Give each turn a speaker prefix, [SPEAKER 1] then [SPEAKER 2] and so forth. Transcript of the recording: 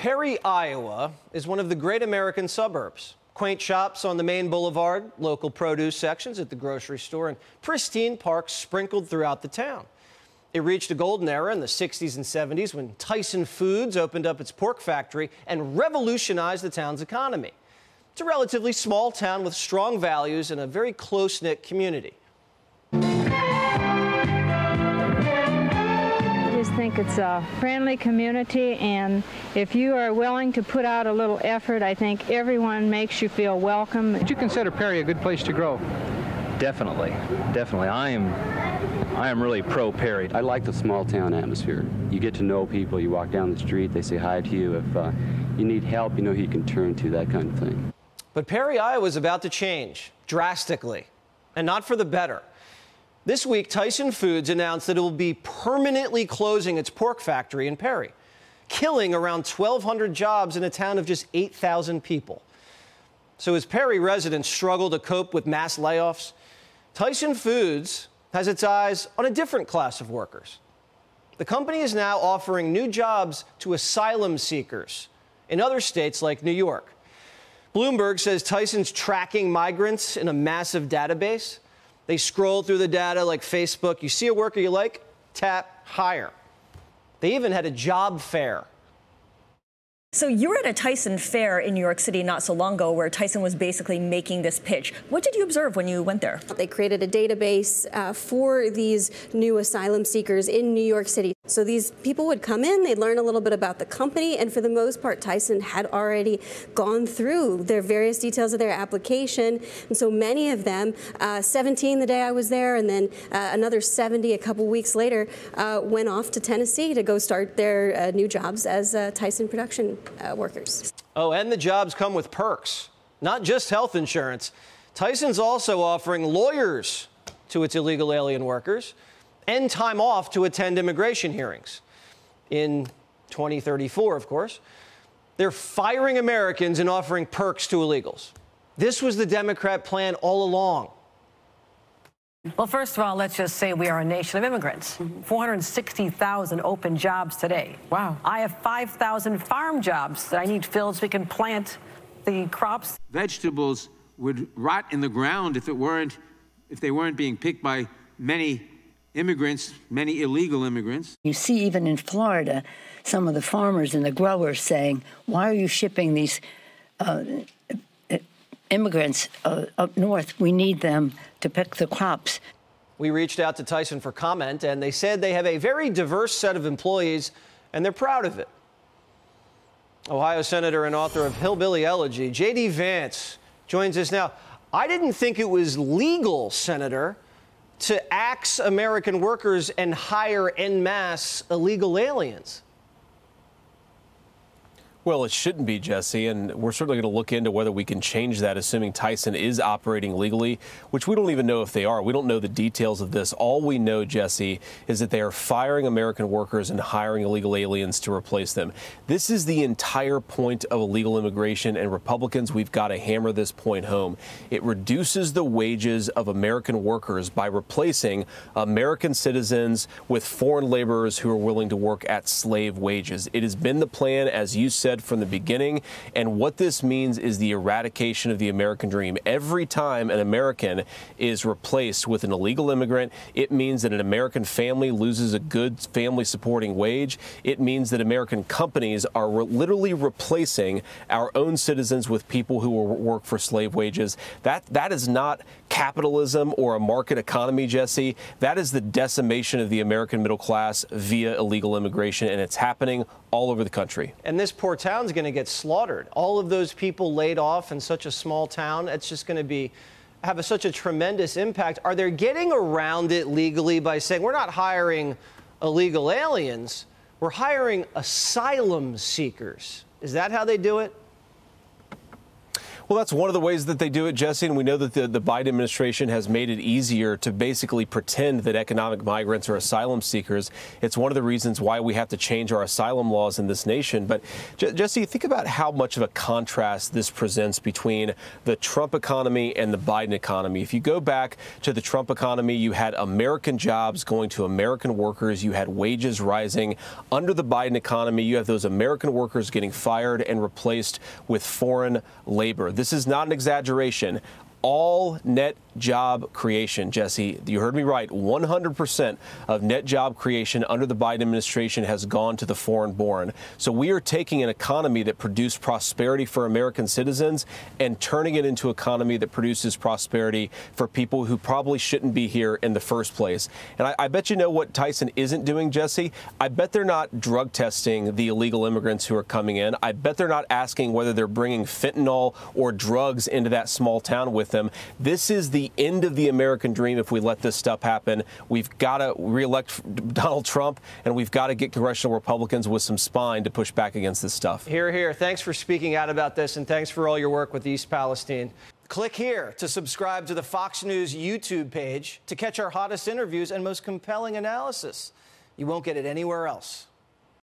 [SPEAKER 1] Perry, Iowa is one of the great American suburbs. Quaint shops on the main boulevard, local produce sections at the grocery store, and pristine parks sprinkled throughout the town. It reached a golden era in the 60s and 70s when Tyson Foods opened up its pork factory and revolutionized the town's economy. It's a relatively small town with strong values and a very close-knit community.
[SPEAKER 2] I just think it's a friendly community, and if you are willing to put out a little effort, I think everyone makes you feel welcome.
[SPEAKER 3] Would you consider Perry a good place to grow?
[SPEAKER 4] Definitely. I am really pro Perry.
[SPEAKER 5] I like the small town atmosphere. You get to know people, you walk down the street, they say hi to you. If you need help, you know who you can turn to, that kind of thing.
[SPEAKER 1] But Perry, Iowa is about to change drastically, and not for the better. This week, Tyson Foods announced that it will be permanently closing its pork factory in Perry, killing around 1,200 jobs in a town of just 8,000 people. So as Perry residents struggle to cope with mass layoffs, Tyson Foods has its eyes on a different class of workers. The company is now offering new jobs to asylum seekers in other states like New York. Bloomberg says Tyson's tracking migrants in a massive database. They scroll through the data like Facebook. You see a worker you like, tap, hire. They even had a job fair.
[SPEAKER 6] So you were at a Tyson Fair in New York City not so long ago where Tyson was basically making this pitch. What did you observe when you went there?
[SPEAKER 7] They created a database for these new asylum seekers in New York City. So these people would come in, they'd learn a little bit about the company, and for the most part, Tyson had already gone through their various details of their application. And so many of them, 17 the day I was there, and then another 70 a couple weeks later, went off to Tennessee to go start their new jobs as Tyson production workers. Oh,
[SPEAKER 1] and the jobs come with perks, not just health insurance. Tyson's also offering lawyers to its illegal alien workers and time off to attend immigration hearings. In 2034, of course, they're firing Americans and offering perks to illegals. This was the Democrat plan all along.
[SPEAKER 8] Well, first of all, let's just say we are a nation of immigrants. 460,000 open jobs today. Wow. I have 5,000 farm jobs that I need filled so we can plant the crops.
[SPEAKER 9] Vegetables would rot in the ground if they weren't being picked by many immigrants, many illegal immigrants.
[SPEAKER 10] You see, even in Florida, some of the farmers and the growers saying, why are you shipping these immigrants up north? We need them to pick the crops.
[SPEAKER 1] We reached out to Tyson for comment, and they said they have a very diverse set of employees, and they're proud of it. Ohio Senator and author of Hillbilly Elegy, J.D. Vance, joins us now. I didn't think it was legal, Senator, to axe American workers and hire en masse illegal aliens.
[SPEAKER 11] Well, it shouldn't be, Jesse, and we're certainly going to look into whether we can change that, assuming Tyson is operating legally, which we don't even know if they are. We don't know the details of this. All we know, Jesse, is that they are firing American workers and hiring illegal aliens to replace them. This is the entire point of illegal immigration, and Republicans, we've got to hammer this point home. It reduces the wages of American workers by replacing American citizens with foreign laborers who are willing to work at slave wages. It has been the plan, as you said, from the beginning, and what this means is the eradication of the American dream. Every time an American is replaced with an illegal immigrant, it means that an American family loses a good family supporting wage. It means that American companies are literally replacing our own citizens with people who will work for slave wages. That is not capitalism or a market economy, Jesse. That is the decimation of the American middle class via illegal immigration, and it's happening all over the country.
[SPEAKER 1] And this poor town's going to get slaughtered. All of those people laid off in such a small town, it's just going to have such a tremendous impact. Are they getting around it legally by saying we're not hiring illegal aliens, we're hiring asylum seekers? Is that how they do it?
[SPEAKER 11] Well, that's one of the ways that they do it, Jesse, and we know that the Biden administration has made it easier to basically pretend that economic migrants are asylum seekers. It's one of the reasons why we have to change our asylum laws in this nation. But, Jesse, think about how much of a contrast this presents between the Trump economy and the Biden economy. If you go back to the Trump economy, you had American jobs going to American workers. You had wages rising. Under the Biden economy, you have those American workers getting fired and replaced with foreign labor. This is not an exaggeration. All net job creation, Jesse, you heard me right, 100% of net job creation under the Biden administration has gone to the foreign-born. So we are taking an economy that produced prosperity for American citizens and turning it into an economy that produces prosperity for people who probably shouldn't be here in the first place. And I bet you know what Tyson isn't doing, Jesse? I bet they're not drug testing the illegal immigrants who are coming in. I bet they're not asking whether they're bringing fentanyl or drugs into that small town with them. This is the end of the American dream if we let this stuff happen. We've got to reelect Donald Trump, and we've got to get congressional Republicans with some spine to push back against this stuff.
[SPEAKER 1] Hear, hear. Thanks for speaking out about this, and thanks for all your work with East Palestine. Click here to subscribe to the Fox News YouTube page to catch our hottest interviews and most compelling analysis. You won't get it anywhere else.